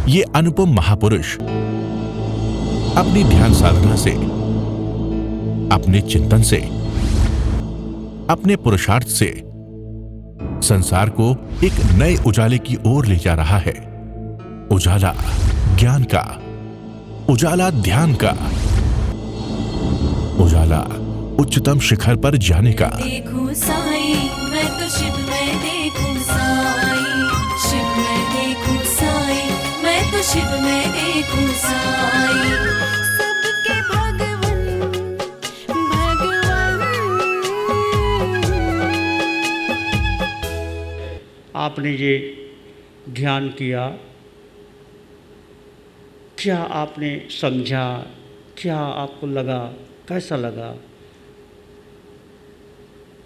ये अनुपम महापुरुष अपनी ध्यान साधना से, अपने चिंतन से, अपने पुरुषार्थ से संसार को एक नए उजाले की ओर ले जा रहा है। उजाला ज्ञान का, उजाला ध्यान का, उजाला उच्चतम शिखर पर जाने का। देखूं साई, मैं तो शिव में देखूं साई, शिव में देखूं साई, मैं तो शिव में देखूं साई। सबके भगवन भगवन। आपने ये ध्यान किया, क्या आपने समझा, क्या आपको लगा, कैसा लगा?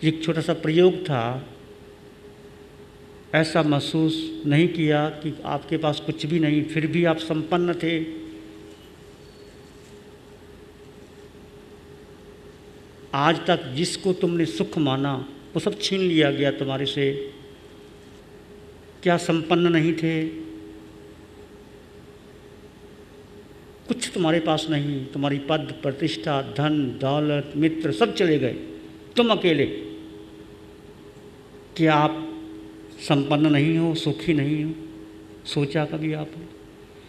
एक छोटा सा प्रयोग था। ऐसा महसूस नहीं किया कि आपके पास कुछ भी नहीं, फिर भी आप संपन्न थे? आज तक जिसको तुमने सुख माना वो सब छीन लिया गया तुम्हारे से। क्या संपन्न नहीं थे? कुछ तुम्हारे पास नहीं, तुम्हारी पद प्रतिष्ठा धन दौलत मित्र सब चले गए, तुम अकेले। क्या आप संपन्न नहीं हो, सुखी नहीं हो? सोचा कभी आपने?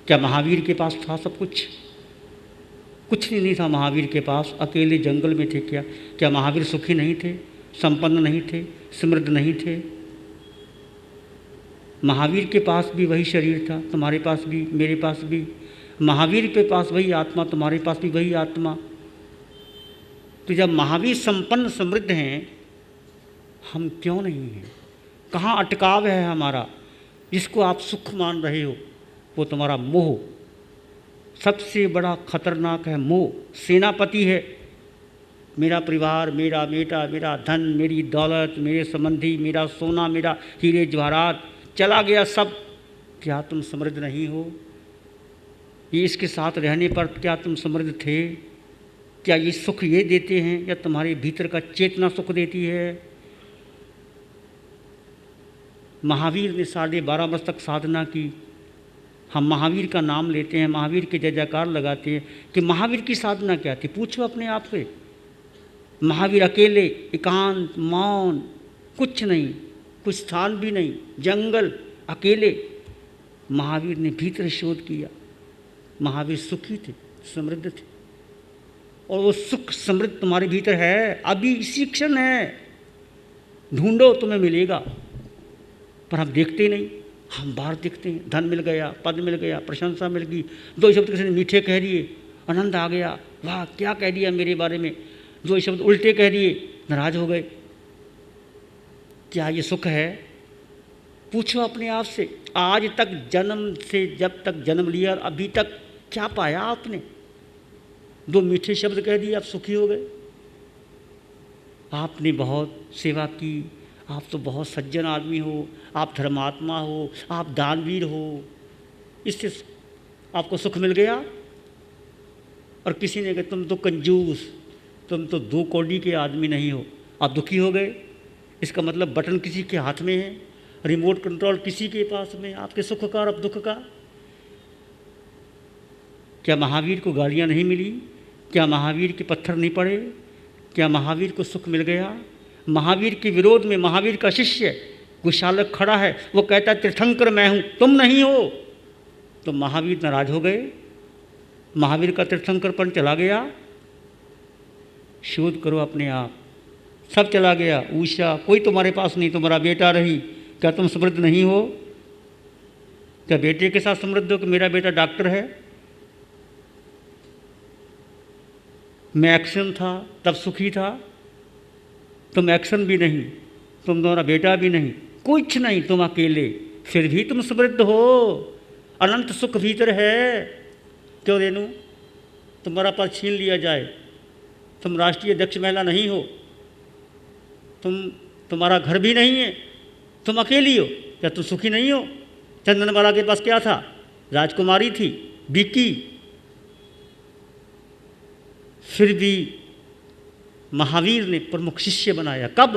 क्या महावीर के पास था सब कुछ? कुछ नहीं था महावीर के पास, अकेले जंगल में थे। क्या महावीर सुखी नहीं थे, संपन्न नहीं थे, समृद्ध नहीं थे? महावीर के पास भी वही शरीर था, तुम्हारे पास भी, मेरे पास भी। महावीर के पास वही आत्मा, तुम्हारे पास भी वही आत्मा। तो जब महावीर संपन्न समृद्ध हैं, हम क्यों नहीं हैं? कहाँ अटकाव है हमारा? जिसको आप सुख मान रहे हो वो तुम्हारा मोह। सबसे बड़ा खतरनाक है मोह, सेनापति है। मेरा परिवार, मेरा बेटा, मेरा धन, मेरी दौलत, मेरे संबंधी, मेरा सोना, मेरा हीरे जवाहरात चला गया सब। क्या तुम समृद्ध नहीं हो? ये इसके साथ रहने पर क्या तुम समृद्ध थे? क्या ये सुख ये देते हैं या तुम्हारे भीतर का चेतना सुख देती है? महावीर ने 12.5 वर्ष तक साधना की। हम महावीर का नाम लेते हैं, महावीर के जय जयकार लगाते हैं कि महावीर की साधना क्या थी? पूछो अपने आप से। महावीर अकेले, एकांत, मौन, कुछ नहीं, कुछ स्थान भी नहीं, जंगल, अकेले। महावीर ने भीतर शोध किया। महावीर सुखी थे, समृद्ध थे, और वो सुख समृद्ध तुम्हारे भीतर है, अभी इसी क्षण है। ढूंढो, तुम्हें मिलेगा। पर हम देखते नहीं, हम बाहर देखते हैं। धन मिल गया, पद मिल गया, प्रशंसा मिल गई, 2 शब्द किसी ने मीठे कह दिए, आनंद आ गया, वाह क्या कह दिया मेरे बारे में। 2 शब्द उल्टे कह दिए, नाराज हो गए। क्या ये सुख है? पूछो अपने आप से। आज तक जन्म से जब तक जन्म लिया अभी तक क्या पाया आपने? 2 मीठे शब्द कह दिए, आप सुखी हो गए। आपने बहुत सेवा की, आप तो बहुत सज्जन आदमी हो, आप धर्मात्मा हो, आप दानवीर हो, इससे आपको सुख मिल गया। और किसी ने कहा तुम तो कंजूस, तुम तो 2 कौड़ी के आदमी नहीं हो, आप दुखी हो गए। इसका मतलब बटन किसी के हाथ में है, रिमोट कंट्रोल किसी के पास में, आपके सुख का और दुख का। क्या महावीर को गालियाँ नहीं मिली? क्या महावीर के पत्थर नहीं पड़े? क्या महावीर को सुख मिल गया? महावीर के विरोध में महावीर का शिष्य कुशालक खड़ा है, वो कहता है तीर्थंकर मैं हूँ, तुम नहीं हो। तो महावीर नाराज हो गए, महावीर का तीर्थंकरपन चला गया। शोध करो अपने आप, सब चला गया। उषा कोई तुम्हारे पास नहीं, तुम्हारा बेटा रही। क्या तुम समृद्ध नहीं हो? क्या बेटे के साथ समृद्ध हो कि मेरा बेटा डॉक्टर है? मैं एक्शन था तब सुखी था, तुम एक्शन भी नहीं, तुम्हारा बेटा भी नहीं, कुछ नहीं, तुम अकेले, फिर भी तुम समृद्ध हो। अनंत सुख भीतर है। क्यों रेणु तुम्हारा पद छीन लिया जाए? तुम राष्ट्रीय अध्यक्ष महिला नहीं हो, तुम्हारा घर भी नहीं है, तुम अकेली हो। क्या तुम सुखी नहीं हो? चंदनबाला के पास क्या था? राजकुमारी थी, बिकी। फिर भी महावीर ने प्रमुख शिष्य बनाया। कब?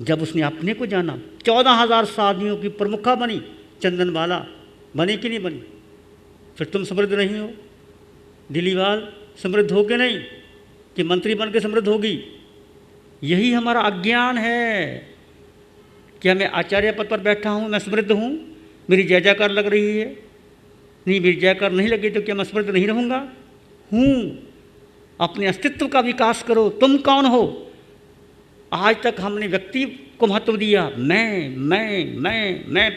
जब उसने अपने को जाना। 14,000 साधुओं की प्रमुखा बनी चंदनबाला। बनी कि नहीं बनी? फिर तुम समृद्ध नहीं हो। दिलीवाल समृद्ध हो के नहीं कि मंत्री बन के समृद्ध होगी। यही हमारा अज्ञान है। क्या मैं आचार्य पद पर बैठा हूँ, मैं समृद्ध हूँ, मेरी जय जयकार लग रही है? नहीं, मेरी जयकार नहीं लगी तो क्या मैं समृद्ध नहीं रहूँगा? हूँ। अपने अस्तित्व का विकास करो। तुम कौन हो? आज तक हमने व्यक्ति को महत्व दिया। मैं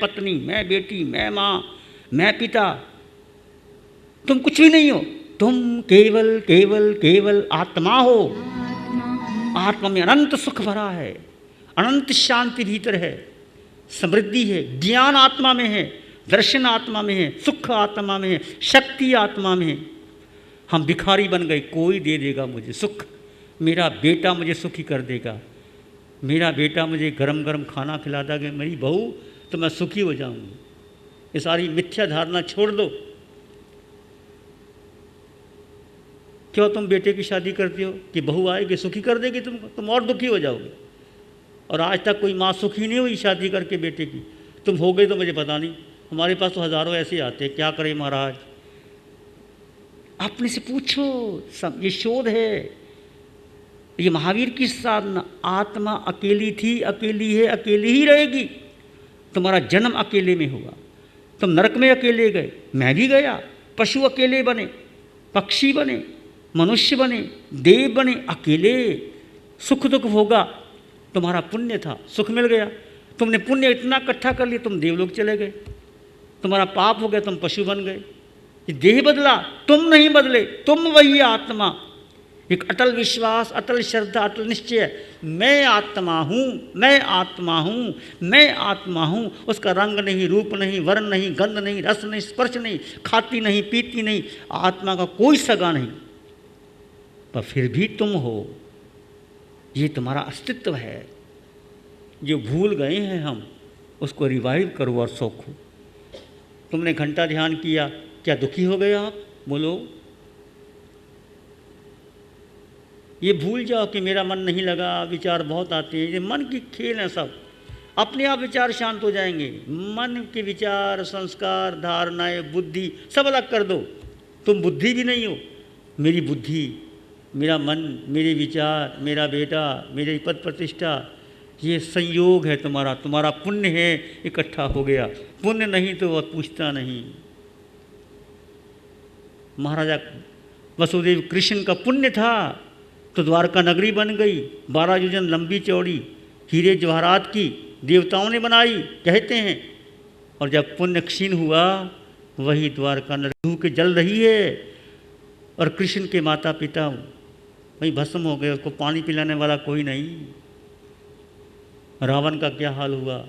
पत्नी, मैं बेटी, मैं माँ, मैं पिता। तुम कुछ भी नहीं हो। तुम केवल केवल केवल आत्मा हो। आत्मा में अनंत सुख भरा है, अनंत शांति भीतर है, समृद्धि है, ज्ञान आत्मा में है, दर्शन आत्मा में है, सुख आत्मा में है, शक्ति आत्मा में है। हम भिखारी बन गए, कोई दे देगा मुझे सुख, मेरा बेटा मुझे सुखी कर देगा, मेरा बेटा मुझे गरम गरम खाना खिला देगा, मेरी बहू, तो मैं सुखी हो जाऊंगी। ये सारी मिथ्या धारणा छोड़ दो। क्यों तुम बेटे की शादी करते हो कि बहू आएगी सुखी कर देगी तुमको, तुम और दुखी हो जाओगे। और आज तक कोई माँ सुखी नहीं हुई शादी करके बेटे की। तुम हो गए तो मुझे पता नहीं, हमारे पास तो हज़ारों ऐसे आते हैं, क्या करें महाराज। अपने से पूछो, सब ये शोध है, ये महावीर की साधना। आत्मा अकेली थी, अकेली है, अकेली ही रहेगी। तुम्हारा जन्म अकेले में हुआ, तुम नरक में अकेले गए, मैं भी गया। पशु अकेले बने, पक्षी बने, मनुष्य बने, देव बने, अकेले। सुख दुख होगा, तुम्हारा पुण्य था, सुख मिल गया। तुमने पुण्य इतना इकट्ठा कर लिया, तुम देवलोक चले गए। तुम्हारा पाप हो गया, तुम पशु बन गए। ये देह बदला, तुम नहीं बदले, तुम वही आत्मा। एक अटल विश्वास, अटल श्रद्धा, अटल निश्चय, मैं आत्मा हूँ, मैं आत्मा हूँ, मैं आत्मा हूँ। उसका रंग नहीं, रूप नहीं, वर्ण नहीं, गंध नहीं, रस नहीं, स्पर्श नहीं, खाती नहीं, पीती नहीं, आत्मा का कोई सगा नहीं। पर फिर भी तुम हो, ये तुम्हारा अस्तित्व है। जो भूल गए हैं हम, उसको रिवाइव करो और सोखो। तुमने घंटा ध्यान किया, क्या दुखी हो गए आप? बोलो। ये भूल जाओ कि मेरा मन नहीं लगा, विचार बहुत आते हैं। ये मन की खेल है सब, अपने आप विचार शांत हो जाएंगे। मन के विचार, संस्कार, धारणाएं, बुद्धि सब अलग कर दो। तुम बुद्धि भी नहीं हो। मेरी बुद्धि, मेरा मन, मेरे विचार, मेरा बेटा, मेरी पद प्रतिष्ठा, ये संयोग है तुम्हारा। तुम्हारा पुण्य है, इकट्ठा हो गया। पुण्य नहीं तो वह पूछता नहीं। महाराजा वसुदेव कृष्ण का पुण्य था तो द्वारका नगरी बन गई, 12 योजन लंबी चौड़ी, हीरे जवाहरात की, देवताओं ने बनाई कहते हैं। और जब पुण्य क्षीण हुआ, वही द्वारका नगरी के जल रही है। और कृष्ण के माता पिता वही भस्म हो गए, उसको पानी पिलाने वाला कोई नहीं। रावण का क्या हाल हुआ?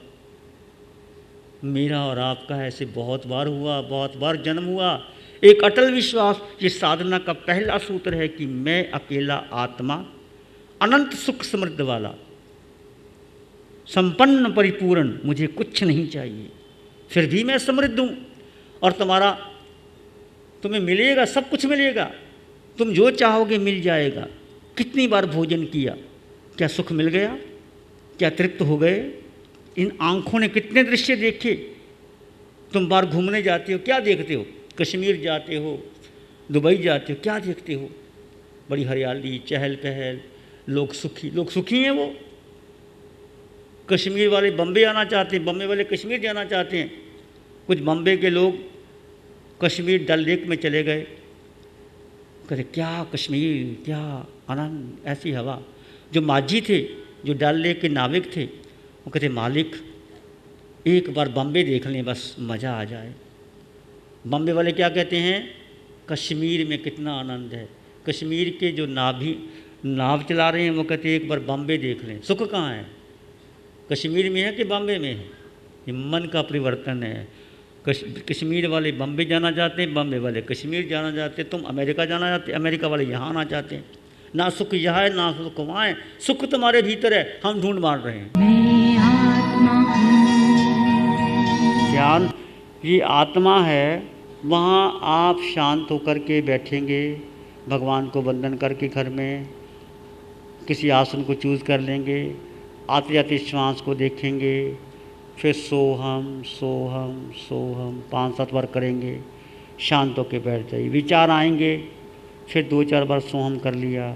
मेरा और आपका ऐसे बहुत बार हुआ, बहुत बार जन्म हुआ। एक अटल विश्वास, ये साधना का पहला सूत्र है कि मैं अकेला आत्मा, अनंत सुख समृद्ध वाला, संपन्न परिपूर्ण, मुझे कुछ नहीं चाहिए, फिर भी मैं समृद्ध हूँ। और तुम्हें मिलेगा, सब कुछ मिलेगा, तुम जो चाहोगे मिल जाएगा। कितनी बार भोजन किया, क्या सुख मिल गया? क्या तृप्त हो गए? इन आँखों ने कितने दृश्य देखे। तुम बाहर घूमने जाते हो, क्या देखते हो? कश्मीर जाते हो, दुबई जाते हो, क्या देखते हो? बड़ी हरियाली, चहल पहल, लोग सुखी हैं। वो कश्मीर वाले बम्बे आना चाहते हैं, बम्बे वाले कश्मीर जाना चाहते हैं। कुछ बम्बे के लोग कश्मीर डल लेक में चले गए, कहते क्या कश्मीर, क्या आनंद, ऐसी हवा। जो माझी थे, जो डल लेक के नाविक थे, वो कहते मालिक एक बार बम्बे देख लें, बस मज़ा आ जाए। बम्बे वाले क्या कहते हैं? कश्मीर में कितना आनंद है। कश्मीर के जो नाव चला रहे हैं, वो कहते हैं एक बार बम्बे देख लें। सुख कहाँ है? कश्मीर में है कि बम्बे में है? ये मन का परिवर्तन है। कश्मीर वाले बम्बे जाना चाहते हैं, बम्बे वाले कश्मीर जाना चाहते हैं। तुम अमेरिका जाना चाहते, अमेरिका वाले यहाँ आना चाहते हैं। ना सुख यहाँ है, ना सुख वहाँ है। सुख तुम्हारे भीतर है, हम ढूंढ मार रहे हैं। ध्यान, ये आत्मा है, वहाँ आप शांत होकर के बैठेंगे, भगवान को वंदन करके घर में किसी आसन को चूज़ कर लेंगे, आते जाते श्वास को देखेंगे, फिर सोहम सोहम सोहम 5-7 बार करेंगे। शांत होकर बैठ जाइए। विचार आएंगे, फिर 2-4 बार सोहम कर लिया,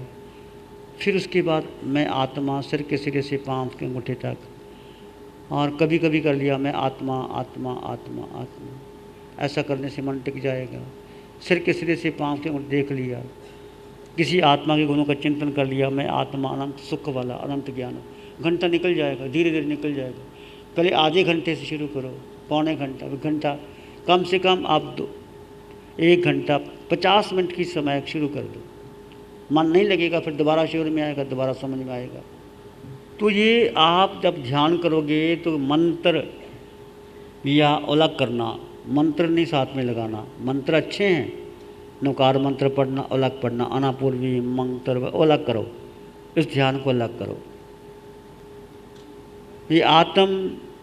फिर उसके बाद मैं आत्मा, सिर के सिरे से पाँव के अंगूठे तक, और कभी कभी कर लिया मैं आत्मा आत्मा आत्मा आत्मा। ऐसा करने से मन टिक जाएगा। सिर के सिरे से पाँव के अंगूठे देख लिया, किसी आत्मा के गुणों का चिंतन कर लिया, मैं आत्मा अनंत सुख वाला, अनंत ज्ञान। घंटा निकल जाएगा, धीरे धीरे निकल जाएगा। पहले आधे घंटे से शुरू करो, पौने घंटा, घंटा, कम से कम आप 1 घंटा 50 मिनट की समय शुरू कर दो। मन नहीं लगेगा, फिर दोबारा शुरू में आएगा, दोबारा समझ में आएगा। तो ये आप जब ध्यान करोगे तो मंत्र या अलग करना, मंत्र नहीं साथ में लगाना। मंत्र अच्छे हैं, नकार मंत्र पढ़ना, अलग पढ़ना, अनापूर्वी मंत्र अलग करो, इस ध्यान को अलग करो। ये आत्म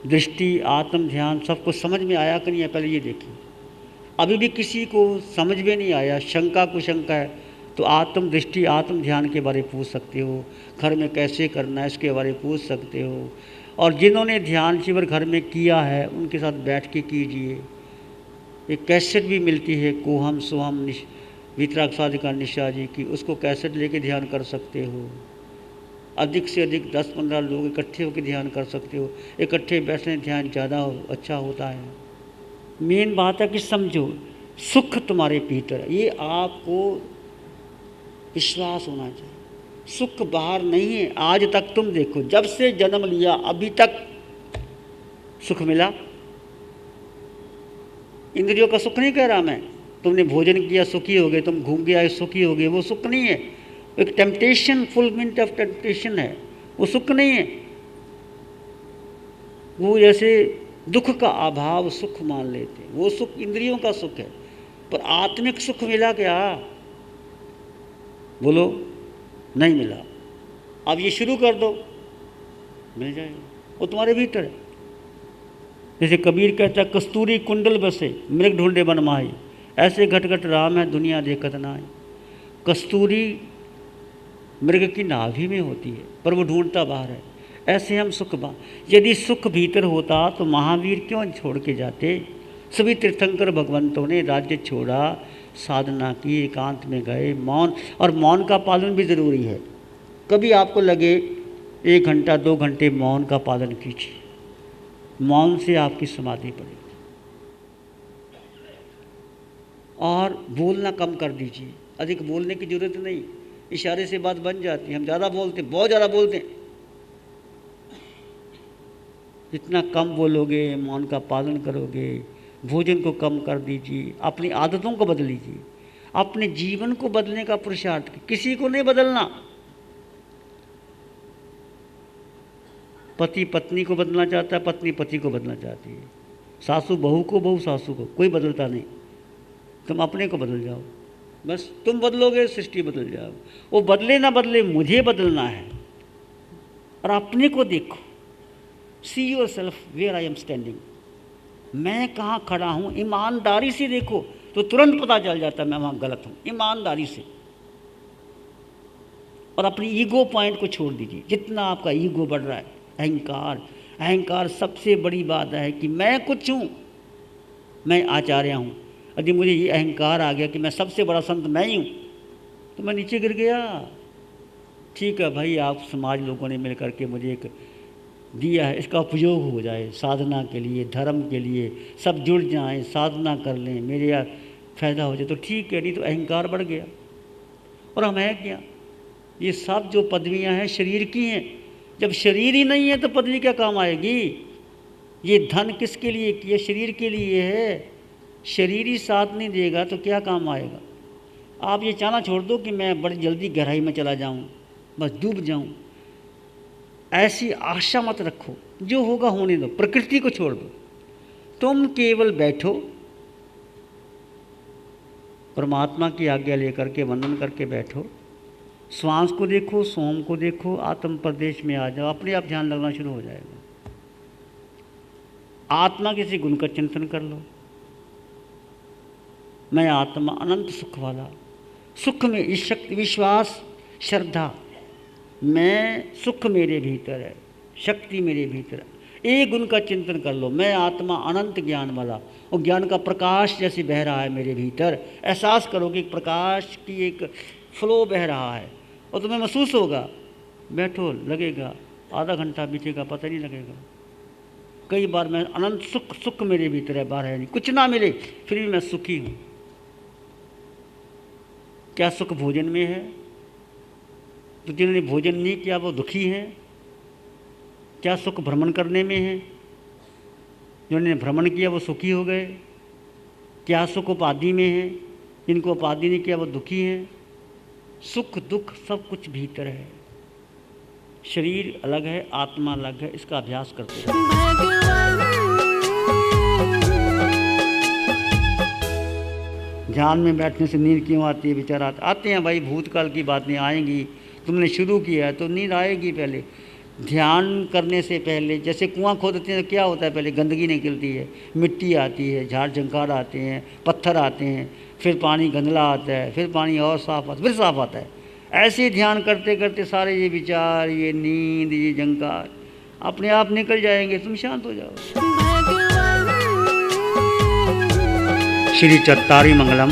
दृष्टि, आत्म ध्यान सबको समझ में आया कि नहीं है, पहले ये देखिए। अभी भी किसी को समझ में नहीं आया, शंका कुशंका है, तो आत्म दृष्टि, आत्म ध्यान के बारे में पूछ सकते हो। घर में कैसे करना है इसके बारे में पूछ सकते हो। और जिन्होंने ध्यान शिविर घर में किया है उनके साथ बैठ के कीजिए। एक कैसेट भी मिलती है, कोहम सोहम वितरागसादिका निशा जी की, उसको कैसेट लेके ध्यान कर सकते हो। अधिक से अधिक 10-15 लोग इकट्ठे होकर ध्यान कर सकते हो। इकट्ठे बैठने ध्यान ज़्यादा अच्छा होता है। मेन बात है कि समझो सुख तुम्हारे भीतर है, ये आपको विश्वास होना चाहिए। सुख बाहर नहीं है। आज तक तुम देखो, जब से जन्म लिया अभी तक सुख मिला? इंद्रियों का सुख नहीं कह रहा मैं। तुमने भोजन किया सुखी हो गए, तुम घूम के आए सुखी हो गए, वो सुख नहीं है। एक टेम्पटेशन, फुलफिलमेंट ऑफ टेम्पटेशन है, वो सुख नहीं है। वो जैसे दुख का अभाव सुख मान लेते, वो सुख इंद्रियों का सुख है। पर आत्मिक सुख मिला क्या? बोलो, नहीं मिला। अब ये शुरू कर दो, मिल जाएगा, वो तुम्हारे भीतर है। जैसे कबीर कहता है, कस्तूरी कुंडल बसे मृग ढूंढे बन माही, ऐसे घट घट राम है दुनिया देखत नाई। कस्तूरी मृग की नाभि में होती है, पर वो ढूंढता बाहर है। ऐसे हम सुख यदि सुख भीतर होता तो महावीर क्यों छोड़ के जाते? सभी तीर्थंकर भगवंतों ने राज्य छोड़ा, साधना की, एकांत में गए, मौन, और मौन का पालन भी ज़रूरी है। कभी आपको लगे 1 घंटा 2 घंटे मौन का पालन कीजिए, मौन से आपकी समाधि पड़ेगी। और बोलना कम कर दीजिए, अधिक बोलने की जरूरत नहीं, इशारे से बात बन जाती है। हम ज़्यादा बोलते, बहुत ज़्यादा बोलते हैं। जितना कम बोलोगे, मौन का पालन करोगे, भोजन को कम कर दीजिए, अपनी आदतों को बदल लीजिए, अपने जीवन को बदलने का पुरुषार्थ। किसी को नहीं बदलना। पति पत्नी को बदलना चाहता है, पत्नी पति को बदलना चाहती है, सासू बहू को, बहू सासू को, कोई बदलता नहीं। तुम अपने को बदल जाओ, बस तुम बदलोगे सृष्टि बदल जाओ। वो बदले ना बदले, मुझे बदलना है। और अपने को देखो, see yourself where I am standing, मैं कहाँ खड़ा हूँ। ईमानदारी से देखो तो तुरंत पता चल जाता है मैं वहाँ गलत हूँ, ईमानदारी से। और अपनी ईगो पॉइंट को छोड़ दीजिए। जितना आपका ईगो बढ़ रहा है, अहंकार, अहंकार सबसे बड़ी बात है कि मैं कुछ हूँ, मैं आचार्य हूँ। यदि मुझे ये अहंकार आ गया कि मैं सबसे बड़ा संत मैं ही हूँ, तो मैं नीचे गिर गया। ठीक है भाई, आप समाज लोगों ने मिल करके मुझे एक दिया है, इसका उपयोग हो जाए साधना के लिए, धर्म के लिए, सब जुड़ जाएं, साधना कर लें, मेरे यार फ़ायदा हो जाए तो ठीक है, नहीं तो अहंकार बढ़ गया। और हम है क्या? ये सब जो पदवियां हैं शरीर की हैं। जब शरीर ही नहीं है तो पदवी क्या काम आएगी? ये धन किसके लिए किया? शरीर के लिए है। शरीर ही साथ नहीं देगा तो क्या काम आएगा? आप ये चाहना छोड़ दो कि मैं बड़ी जल्दी गहराई में चला जाऊं, बस डूब जाऊं। ऐसी आशा मत रखो, जो होगा होने दो, प्रकृति को छोड़ दो। तुम केवल बैठो, परमात्मा की आज्ञा लेकर के वंदन करके बैठो, श्वास को देखो, सोम को देखो, आत्म प्रदेश में आ जाओ, अपने आप ध्यान लगना शुरू हो जाएगा। आत्मा किसी गुण का चिंतन कर लो। मैं आत्मा अनंत सुख वाला, सुख में इस शक्ति, विश्वास, श्रद्धा, मैं सुख मेरे भीतर है, शक्ति मेरे भीतर है, एक गुण का चिंतन कर लो, मैं आत्मा अनंत ज्ञान वाला, और ज्ञान का प्रकाश जैसे बह रहा है मेरे भीतर। एहसास करो कि प्रकाश की एक फ्लो बह रहा है, और तुम्हें महसूस होगा। बैठो, लगेगा आधा घंटा बीतेगा पता नहीं लगेगा। कई बार मैं अनंत सुख, सुख मेरे भीतर है, बाहर है नहीं। कुछ ना मिले फिर भी मैं सुखी हूँ। क्या सुख भोजन में है? तो जिन्होंने भोजन नहीं किया वो दुखी हैं। क्या सुख भ्रमण करने में है? जिन्होंने भ्रमण किया वो सुखी हो गए। क्या सुख उपाधि में है? जिनको उपाधि नहीं किया वो दुखी हैं। सुख दुख सब कुछ भीतर है। शरीर अलग है, आत्मा अलग है। इसका अभ्यास करते रहो। ध्यान में बैठने से नींद क्यों आती है? विचार आते हैं भाई, भूतकाल की बातें आएंगी। तुमने शुरू किया है तो नींद आएगी। पहले ध्यान करने से पहले जैसे कुआं खोदते हैं तो क्या होता है? पहले गंदगी निकलती है, मिट्टी आती है, झाड़ झंकार आते हैं, पत्थर आते हैं, फिर पानी गंदला आता है, फिर पानी और साफ आता है, फिर साफ आता है। ऐसे ध्यान करते करते सारे ये विचार, ये नींद, ये झंकार अपने आप निकल जाएंगे। तुम शांत हो जाओ। श्री चत्तारी मंगलम,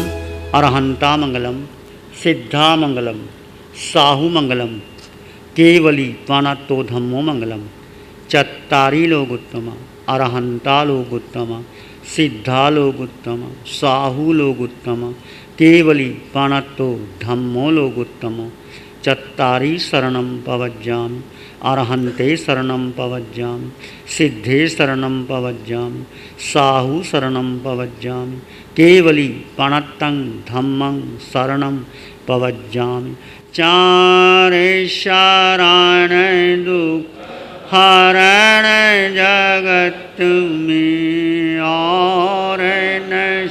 अरहंता मंगलम, सिद्धा मंगलम, साहू मंगलम, केवली त्वानात्तो धम्मो मंगलम। चत्तारी लोग उत्तम, अरहंता लोग उत्तम, सिद्धा लोग उत्तम, साहू लोग उत्तम, केवली त्वानात्तो धम्मो लोग उत्तम। चत्तारी शरणं पवज्जामि, अरहन्ते शरणं पवज्जामि, सिद्धे शरणं पवज्जामि, साहू शरणं पवज्जामि, केवली प्रणतं धम्मं शरणं पवज्जामि। चारे शरण दुख हरण जगत में, और न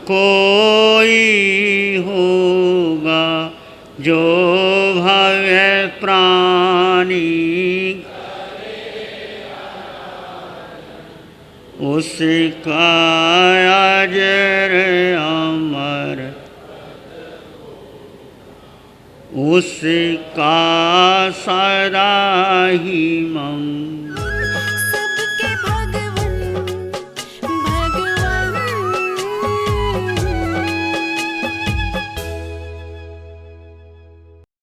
कोई होगा जो भव्य प्राणी, उसका अजर अमर, उसका सदा ही मंगल।